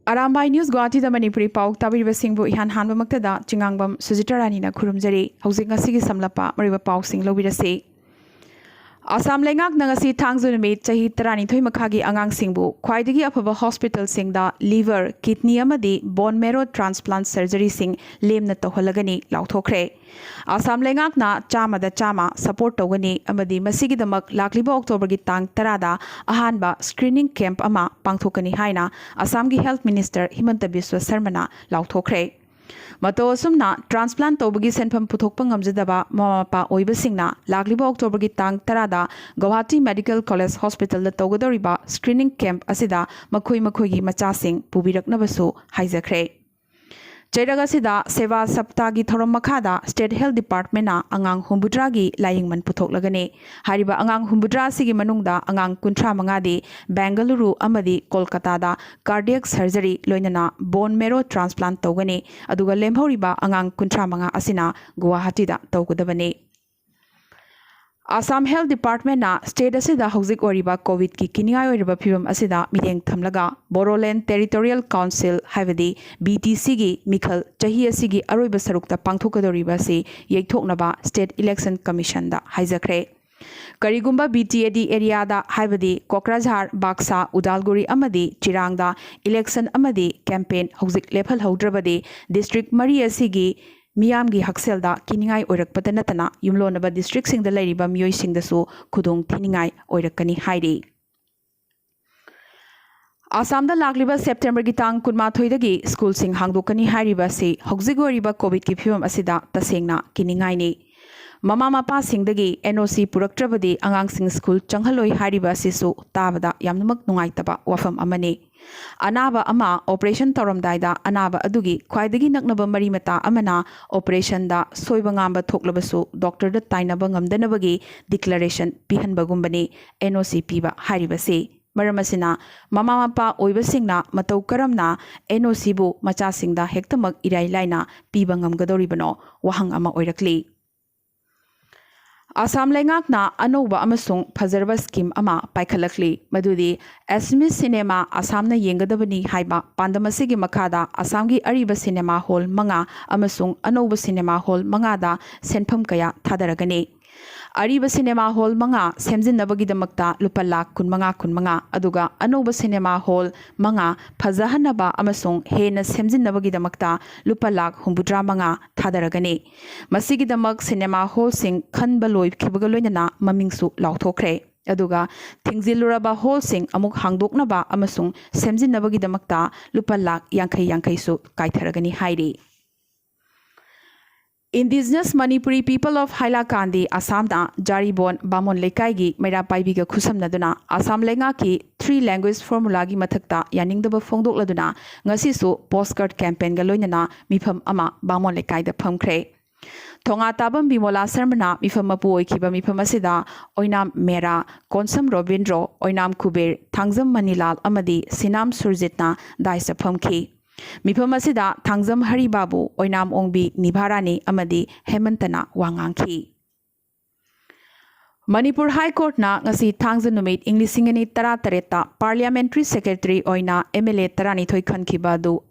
Arambai News Guwahati da Manipuri Pau Tabiriba Singbu Ihan Hanbamaktada Chingangbam Sujita Ranina Khurumjari Hauzik Ngasigi Samlapa Mariba Pau Sing Lobirasi Assam Lengak Nangasi Thangzu Numit Chahi Tarani Thoi Makhagi Angang Singbu Khwaidagi Afaba Hospital Singda liver kidney amadi bone marrow transplant surgery sing lemna toholagani lauthokre Assam Lengak na chama da chama support togani amadi masigi damak lakliba October gi tang tarada ahanba screening camp ama pangthokani haina Assam gi Health Minister Himanta Biswa Sarmana lauthokre Mato sumna transplant tobagi senpham puthokpa ngamjadaba mamapa oibasingna lagliba October gi tang tarada Guwahati Medical College Hospital da togadoriba screening camp asida makhoi gi machasing pubiraknabasu haijakre Cheragasida Seva Saptagi Thoram Makhada State Health Department na Angang Humbudragi Layingman Putoklagani Hariba Angang Humbudra Sigi Manungda Angang Kuntra Mangadi Bangalore amadi Kolkata da cardiac surgery loinana bone marrow transplant togani aduga lemhoriba Angang Kuntra Manga asina Guwahati da togadabani Assam Health Department na state asida hauzik oriba COVID ki kiningai oriba phibam asida mideng thamlaga Bodoland Territorial Council haibadi BTC gi mikhal chahi asigi aroiba sarukta pangthokadoriba si yeithoknaba State Election Commission da haijakre Karigumba BTAD area da haibadi Kokrajhar Baksa Udalguri amadi Chirangda election amadi campaign hauzik lephal haudrabadi district mari asigi Miyamgi Hakselda Kiningai Oirakpata Natana Yumlonaba District Sing the Lady Bamyoi Sing the Su Kudung Tiningai Oirakani Haidi Assam da Lagliba September Gitang Kunma Thoidagi School Sing Hangdokani Hariba Si Hogzigoriba COVID Kipum Asida Tasengna Kiningai ni Mama Mapa Singdagi NOC Puraktrabadi Angang Sing School Changhaloi Hariba Sisu Tabada Yamnamak Nungaitaba Wafam Amani Anaba ama operation Toramdaida Anaba Adugi Kwaidagi Naknaba Marimata Amana operation da Soibangamba Toklabasu Doctor da Tainabangam Danabagi declaration Pihan Bagumbani NOC Piba Haribasi Maramasina Mama Mapa Oibasingna Matau Karamna NOC Bu Macha Singda Hektamak Irai Laina Pibangam Gadoribano Wahang Ama Oirakli Assam Lengak na Anoba Amasung Pazarba scheme ama Paikhalakli Madudi Asmis Cinema Assam na Yengadabani Haiba Pandamasigi Makada Assamgi Ariba Cinema Hall Manga Amasung Anoba Cinema Hall Mangada Senpam Kaya Tadaragani Ariba Cinema Hall Manga Semjin Nabagidamata Lupalak Kunmanga Aduga Anoba Cinema Hall Manga Pazahanaba Amasung Hena Semjin Nabagidamakta Lupalak Humbudra Manga Tadaragani Masigidamak Cinema Hall Sing Kanbaloi Kibagaloina Mamingsu Lauthokre Aduga Tingziluraba Hall Sing Amuk Hangdoknaba Amasung Semjin Nabagidamakta Lupalak Yankai Su Kaitaragani Haidi Indigenous Manipuri people of Hailakandi, Assam da Jaribon Bamon Lekai Mera Paibiga Kusam Naduna, Assam Lenga ki 3 language formula gi mathakta yaning daba fongdok laduna ngasi su postcard campaign ga loinana mifam ama Bamon Lekai da phamkre Thonga tabam bimola sarmana mifam mapu oikiba mifam asida oinam Mera Konsam Robindro oinam Kuber Thangzam Manilal amadi Sinam Surjitna daisa phamki Mifam asida Thangzam Hari Babu Oinam Ongbi Nibharani Amadi Hemantana Wangangki Manipur High Court na ngasi Thangzam Numit Inglisingani Tara Tareta Parliamentary Secretary Oina MLA Tarani Thoi Khankibadu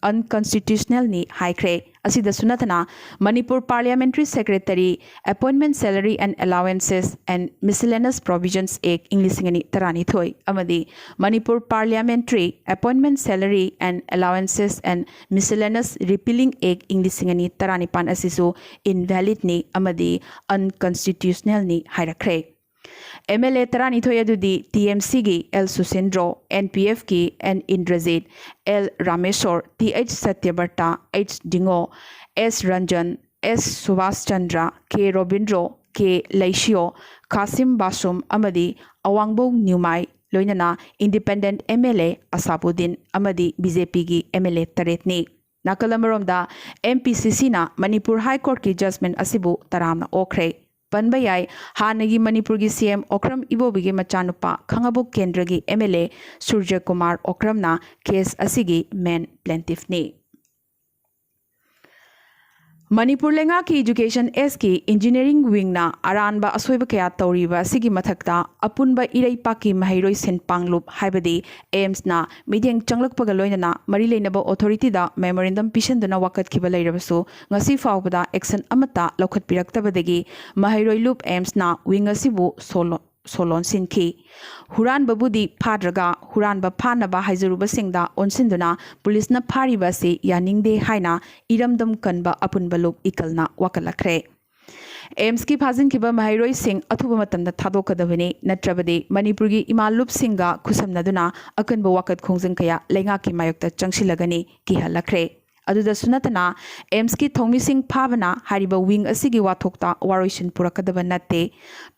unconstitutional ni haikre Asida Sunatana Manipur Parliamentary Secretary Appointment Salary and Allowances and Miscellaneous Provisions Act Inglisingani Tarani Thoi Amadi Manipur Parliamentary Appointment Salary and Allowances and Miscellaneous Repealing Act Inglisingani Tarani Pan Asisu invalid ni Amadi unconstitutional ni hairakre MLA Tarani Thoyadudi TMC gi L Susindro NPF ki N Indrazit L Rameshwar TH Satyabarta H Dingo S Ranjan S Subhas Chandra K Robindro K Laishio Kasim Basum Amadi Awangbo Nyumai Loinana Independent MLA Asapudin Amadi BJP gi MLA Taretni Nakalamaromda MPCC na Manipur High Court ki judgment asibu taramna okre Panbayai Hanagi Manipur gi CM Okram Ibobigi Machanupa Khangabuk Kendragi MLA Surya Kumar Okramna case asigi main plaintiff ni Manipur लेंगा की education S की engineering विंगना अरानबा असोइब कया तौरीबा सिगी मथक्ता अपुनबा इरैपाकी महैरोइ सिनपांगलुप हाइबदी AIIMS ना मीडियंग चंगलकपगा लोइनना मरी लेनबा authority दा मेमोरेंडम पिशनदुना वाकतखिबा लैरबसु ngasi फाउबदा एक्शन अमता लौखतपिरक्तबदगी महैरोइ लुप एम्स ना विंग असिबु सोलोन सिनखी हुरान बबुदी फाद्रगा हुरान फानबा हाइजरुबसिंगदा ओनसिंदुना पुलिसना फारिबसी यानिंगदे हाइना इरमदम कनबा अपुनबलुप इकलना वाकलखरे एम्स की फाजिनखिबा महैरोइ सिंह अथुबा मतमदा थादोकदबने नत्रबदे मणिपुरगी इमालुप सिंगा खुसमनदुना अकनबा वाकत खोंजंग कया लेंगा की मायक्ता चंगसिलगने किहलखरे अदुदा सुनतना एम्स की थोंमिसिंग फाबना हारिबा विंग असिगी वाथोक्ता वारोइशन पुरकदबा नत्ते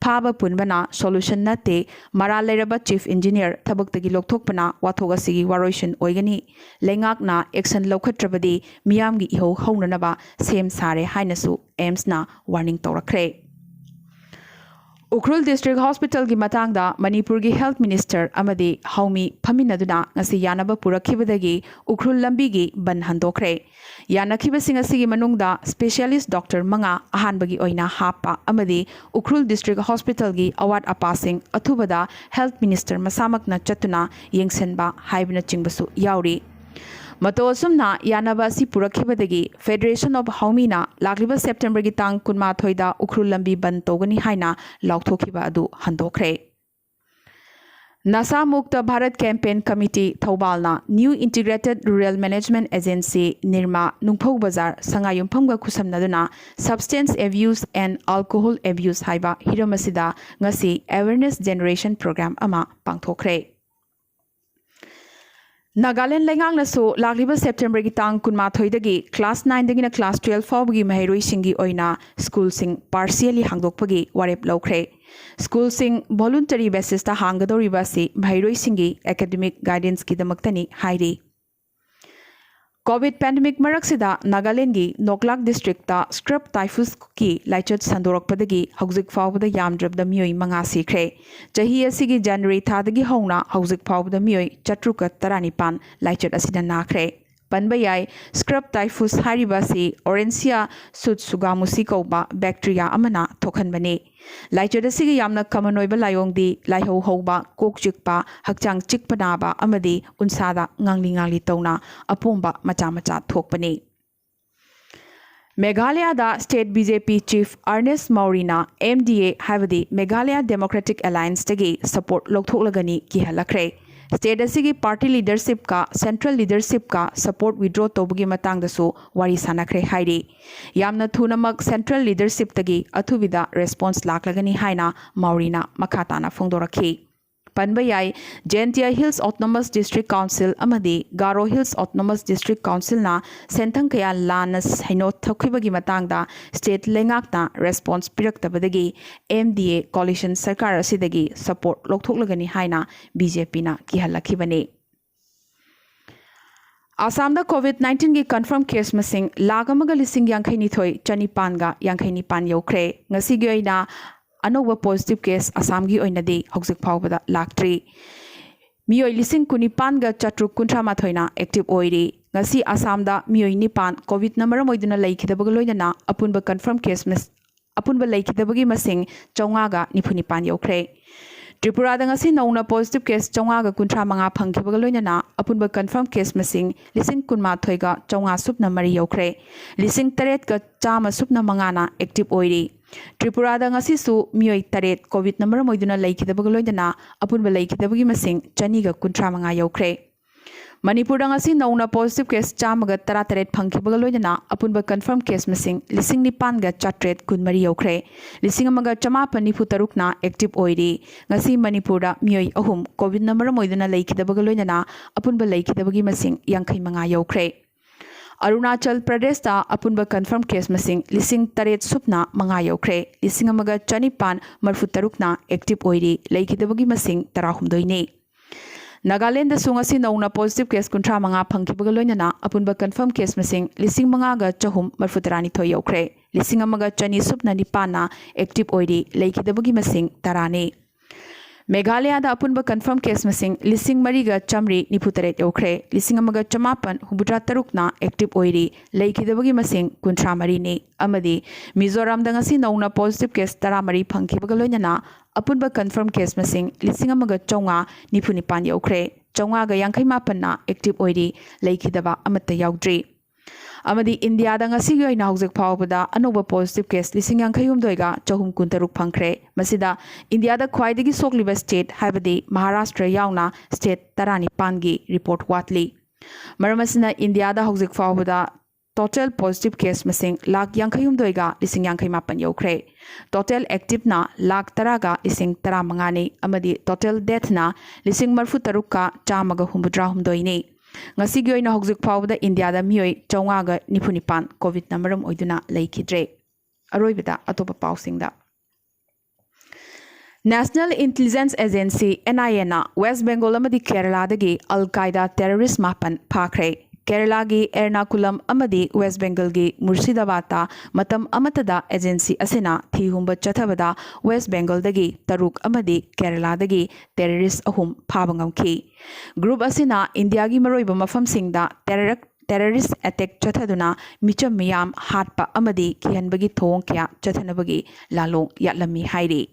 फाबा पुनबना सोल्यूशन नत्ते मरा लेरबा चीफ इंजीनियर थबक्तगी लोकथोकपना वाथोक असिगी वारोइशन ओइगनी लेंगाकना एक्शन लौखत्रबदी मियामगी इहो हौननबा सेम सारे हाइनसु एम्सना वार्निंग तौरखरे उखरुल डिस्ट्रिक्ट हॉस्पिटल की मतंगदा मणिपुर की हेल्थ मिनिस्टर अमदी हौमी फमिनदुना ngasi यानबा पुरखिबदगी उखरुल लंबी की बन हंदोखरे यानखिबसिंग असिगी मनुंगदा स्पेशलिस्ट डॉक्टर मंगा अहानबगी ओइना हापा अमदी उखरुल डिस्ट्रिक्ट हॉस्पिटल की अवार्ड अपासिंग अथुबदा हेल्थ मिनिस्टर मसामकना चतुना येंगसनबा हाइबना चिंगबसु याउरी मतोसुमना यानबासी पुरखिबदगी फेडरेशन ऑफ हौमीना लाग्लिबा सेप्टेम्बर की तांग कुनमाथोइदा उखरुल लंबी बंद तोगनी हाइना लाउथोखिबा अदु हंदोखरे नशा मुक्त भारत कैंपेन कमिटी थौबालना new integrated rural management agency निर्मा नुंगफौ बाजार संगायुमफमगा खुसमनदुना substance abuse and alcohol abuse हाइबा हिरमसिदा ngasi अवेयरनेस जनरेशन प्रोग्राम अमा पांगथोखरे नागालैंड लेंगांगनसो लाग्लिबा सेप्टेम्बर की तांग कुनमाथोइदगी क्लास 9 दगिना क्लास 12 फाउबगी महैरोइसिंगी ओइना स्कूलसिंग पार्शियली हांगदोकपगी वारेप लौखरे स्कूलसिंग वॉलंटरी बेसिसता हांगदोरिबासी महैरोइसिंगी एकेडमिक गाइडेंस की दमक्तनी हाइरी कोविड पैंडेमिक मरक्सिदा नागालैंड की नोकलाक डिस्ट्रिक्ट स्क्रब टाइफूस की लाइचत संदोरकपदगी हौजिक फाउबदा यामद्रबदा मियोई मंगा सिखरे चही असिगी जनवरी थादगी हौना हौजिक फाउबदा मियोई 719 लाइचत असिदा नाखरे पनबयाई स्क्रब टाइफूस हारिबासी ओरेंसिया सुगामुसी कौबा बैक्टीरिया अमना थोखनबने लाइचत असिगी यामना कमन ओइबा लायोंगदी लाइहौ हौबा कोक चिकपा हकचांग चिकपनाबा अमदी उनसादा ngang तौना अपोंबा मचा मचा थोकपने Meghalaya state BJP chief Ernest मौरीना MDA हाइबदी मेघालय डेमोक्रेटिक अलायंस तगी सपोर्ट लौथोकलगनी किहलखरे स्टेट असिगी पार्टी लीडरशिप का सेंट्रल लीडरशिप का सपोर्ट विड्रॉ तौबगी मतंगदसु वारी सानखरे हाइरी यामना थुनमक सेंट्रल लीडरशिप तगी अथुबिदा रेस्पॉन्स लाकलगनी हाइना मौरीना मखाताना फोंदोरखी पनबयाई Jaintia hills autonomous district council अमदी Garo hills autonomous district council ना सेंथंग कया लाना हैनो थखिबगी मतंगदा स्टेट लेंगाकना रेस्पॉन्स पिरक्तबदगी MDA कोलिशन सरकार असिदगी सपोर्ट लोकथोकलगनी हाइना BJP ना किहलखिबने आसाम कोविड-19 की कन्फर्म केस मसिंग लाख अमगा लिसिंग यांखैनिथोई चनिपानगा यांखैनिपान यौखरे ngasi gi oina अनोब पॉजिटिव केस आसाम की ओइनदी हौजिक फाउबदा लाक्ट्री मियोई लिसिंग कुनिपानगा चट्रुक कुंथ्रामाथोइना एक्टिव ओइरी ngasi आसामदा मियोई निपान कोविड नंबर मोइदुना लैखिदबग लोइना अपुनबा कन्फर्म केस अपुनबा लैखिदबगी मसिंग 495 यौखरे त्रिपुरादा ngasi नौना पॉजिटिव केस 435 फंखिबग लोइना अपुनबा कन्फर्म केस मसिंग लिसिंग कुनमाथोइगा 400 सुपना मरी यौखरे लिसिंग 8 का चामा सुपना मंगाना एक्टिव ओइरी त्रिपुरादा ngasisu मियोई 8 कोविड नंबर मोइदुना लैखिदबग लोइना अपुनबा लैखिदबगी मसिंग 235 यौखरे मणिपुर ngasi नौना पॉजिटिव केस 138 फंखिबग लोइना अपुनबा कन्फर्म केस मसिंग 9,413 यौखरे 1,593 ना एक्टिव ओइरी ngasi मणिपुरदा मियोई अहुम कोविड नंबर मोइदुना लैखिदबग लोइना अपुनबा लैखिदबगी मसिंग 55 यौखरे अरुणाचल प्रदेश अपुनबा कन्फर्म केस मसिंग 8,000 सुपना मंगा यौखरे 1,593 ना एक्टिव ओइरी लैखिदबगी मसिंग 13 ने नागालैंड ngasi नौना पॉजिटिव केस 35 फंखिबग लोइना अपुनबा कन्फर्म केस मसिंग 5,432 यौखरे 1,200 सुपना निपाना एक्टिव ओइरी लैखिदबगी मसिंग 10 ने मेघालयदा अपुनब कन्फर्म केस मसिंग लिसिंग मरीगा चमरी निफुतरेट यौख्रे लिसिंग अमगा चमापन हुबुद्रा तरुकना एक्टिव ओइरी लेखिदबगी मसिंग कुंथ्रा मरीनी अमदी मिजोराम दंगसी नौना पॉजिटिव केस तरा मरी फंखिबगा लोइनना अपुनब कन्फर्म केस मसिंग लिसिंग अमगा चौंगा निफुनिपान यौख्रे चौंगागा यांखै मापन्ना एक्टिव ओइरी लेखिदबा अमत्ता याउद्री अमदी इंडिया दंगसी योइना हौजिक फावबदा अनोबा पॉजिटिव केस लिसिंग यांखै हुमदोइगा चहुम कुंतरुक फंख्रे मसिदा इंडिया दा ख्वाइदगी सोकलिबा स्टेट हाइबदी महाराष्ट्र यावना स्टेट 15 गी रिपोर्ट वाटली मरमसिना इंडिया दा हौजिक फावबदा टोटल पॉजिटिव केस मसिंग लाख यांखै हुमदोइगा लिसिंग यांखै मापन यौख्रे टोटल एक्टिव ना लाख 10 गा लिसिंग 15 ने अमदी टोटल डेथ ना लिसिंग 43 का चामगा हुमद्रा हुमदोइनी ngasi oina hojik phawda india da mioi chawnga nipunipan covid namaram oiduna leikidre aroibada atopa pausing da National Intelligence Agency NIA na West Bengal amadi Kerala dagi Al Qaeda terrorist mapan phakre Kerala gi Ernakulam amadi West Bengal gi Murshidabad ta matam amatada agency asina thihumba chathabada West Bengal dagi taruk amadi Kerala dagi terrorist ahum phabangamki group asina India gi maroiba mafam singda terrorist attack chathaduna micham miyam hatpa amadi kihanbagi thong kya chathanabagi lalong yatlami hairi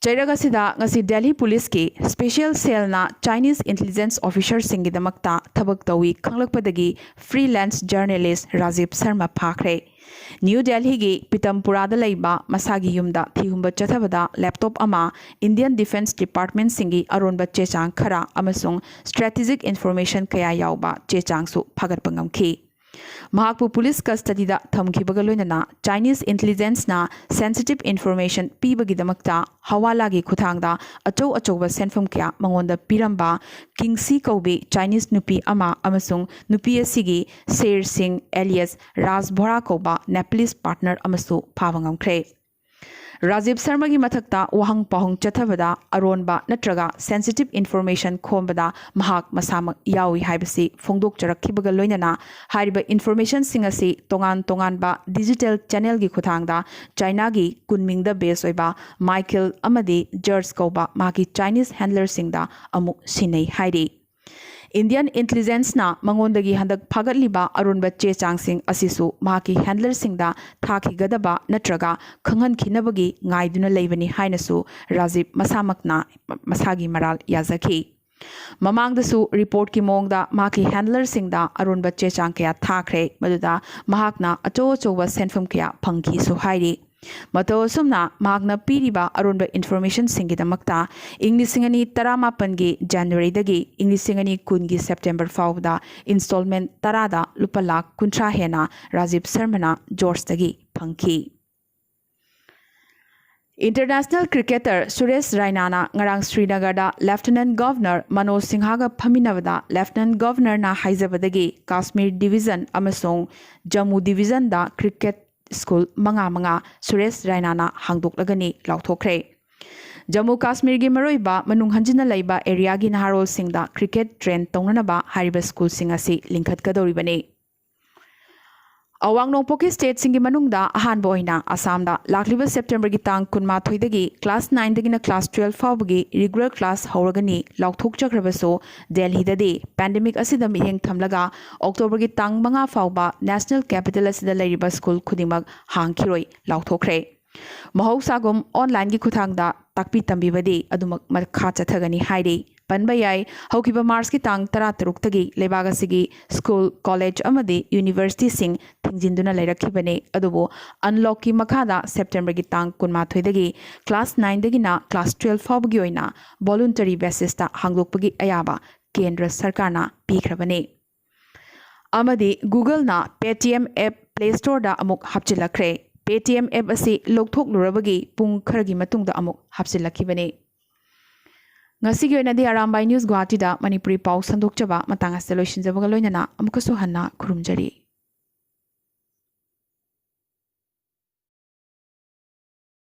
Chairagasida ngasi Delhi Police ki Special Cell na Chinese Intelligence Officer singi damakta thabak tawi khanglakpadagi freelance journalist Rajiv Sharma phakre New Delhi gi Pitampura da laiba masagi yumda thihumba chathabada laptop ama Indian Defense Department singi aronba chechang khara amasung strategic information kaya yauba chechang su phagat pangamki Mahakpu police custody da thamkhibaga loinana Chinese intelligence na sensitive information pibagidamakta hawala gi khuthangda achou senfam kya mangonda piramba Kingsi Kaubi Chinese nupi ama amasung nupi asigi Sher Singh alias Raj Bhora Kauba Nepalese partner amasu phawangamkhre Rajiv Sharma gi mathakta wahang pahung chathabada aronba natraga sensitive information khombada mahak masamak yawi haibasi phongdok charakhibaga loinana hariba information singasi tongan ba digital channel gi khuthangda China gi kunmingda base oiba Michael amadi George Kauba magi Chinese handler singda amuk sinei hairi Indian intelligence na mangondagi handak phagatliba arunba chechang sing asisu maki handler singda thakhigadaba natraga khanghan khinabagi ngaiduna leibani hainasu Rajiv masamakna masagi maral yazaki mamangdasu report ki mongda maki handler singda arunba chechang kya thakre maduda mahakna achowa senfam kya phangki su hairi Mato sumna magna piriba arunba information singidamakta Inglisingani taramapangi January dagi Inglisingani kungi September fawda installment tarada lupalak kuntra hena Rajiv Sharma George dagi phangki International cricketer Suresh Raina na ngarang Srinagar da Lieutenant Governor Manoj Singha ga phaminabada Lieutenant Governor na haizabadagi Kashmir Division amasong Jammu Division da cricket School manga Suresh Raina na hangdok lagani lauthokre Jammu Kashmir gi maroiba manung hanjina laiba area gi naharol singda cricket train tongnaba hariba school singasi lingkhat kadoribani Awang Nongpoki State singi manungda ahan boina Assam da lakliba September gi tang kunma thoidagi class 9 dagina class 12 fawbagi regular class hauragani lauthok chakrabaso Delhi dadi pandemic asida miheng thamlaga October gi tang manga fawba national capital asida lairiba school khudimag hangkhiroi lauthokre Mahausagum online gi khuthangda takpi tambibadi adumak makha chathagani hairi Panbayai, Hokiba Mars ki tang tarataruk Lebagasi school, college amadi university sing Tingjinduna Lerakibane adubo unlock ki makada September ki tang kunmathoidagi class 9 dagina class 12 fawgioina voluntary basis ta hanglokpagi ayaba Kendra Sarkarna pikrabane Amadi Google na Paytm app Play Store da amuk hapchilakre Paytm app asi lokthok lurabagi pung kharagi matungda amuk hapchilakibane Ngasi gi oinadi Arambai News Guwahati da Manipuri Pau sandokchaba matang asta loisinjabaga loinana amukasu hanna khurumjari